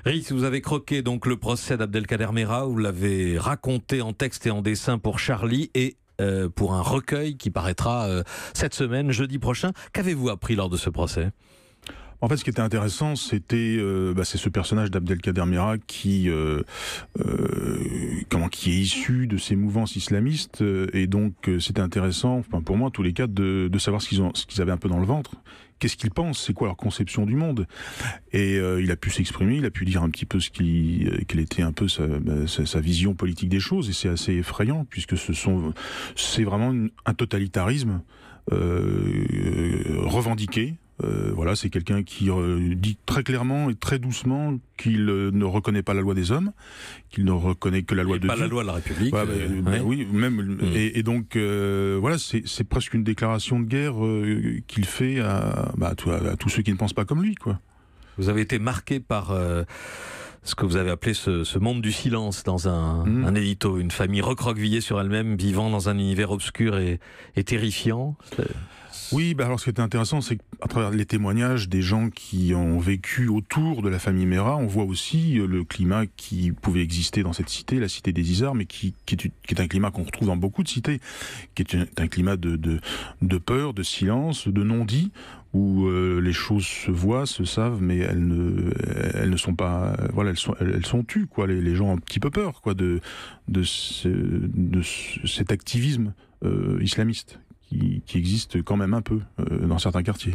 Rice, vous avez croqué donc le procès d'Abdelkader Merah, vous l'avez raconté en texte et en dessin pour Charlie et pour un recueil qui paraîtra cette semaine, jeudi prochain. Qu'avez-vous appris lors de ce procès ? En fait, ce qui était intéressant, c'est ce personnage d'Abdelkader Merah qui est issu de ces mouvances islamistes, et donc c'était intéressant, pour moi en tous les cas, de savoir ce qu'ils avaient un peu dans le ventre. Qu'est-ce qu'ils pensent ? C'est quoi leur conception du monde ? Et il a pu s'exprimer, il a pu dire un petit peu quelle était un peu sa vision politique des choses, et c'est assez effrayant puisque c'est vraiment un totalitarisme revendiqué. Voilà, c'est quelqu'un qui dit très clairement et très doucement qu'il ne reconnaît pas la loi des hommes, qu'il ne reconnaît que la loi de Dieu. Pas la loi de la République. Oui, même. Et donc, voilà, c'est presque une déclaration de guerre qu'il fait à tous ceux qui ne pensent pas comme lui, quoi. Vous avez été marqué par ce que vous avez appelé ce monde du silence dans un édito, une famille recroquevillée sur elle-même, vivant dans un univers obscur et terrifiant. Oui, alors ce qui était intéressant, c'est qu'à travers les témoignages des gens qui ont vécu autour de la famille Merah, on voit aussi le climat qui pouvait exister dans cette cité, la cité des Izards, mais qui est un climat qu'on retrouve dans beaucoup de cités, qui est un climat de peur, de silence, de non-dit, où les choses se voient, se savent, mais elles ne sont pas, voilà, elles sont tues, quoi. Les gens ont un petit peu peur, quoi, de cet activisme islamiste qui existe quand même un peu dans certains quartiers.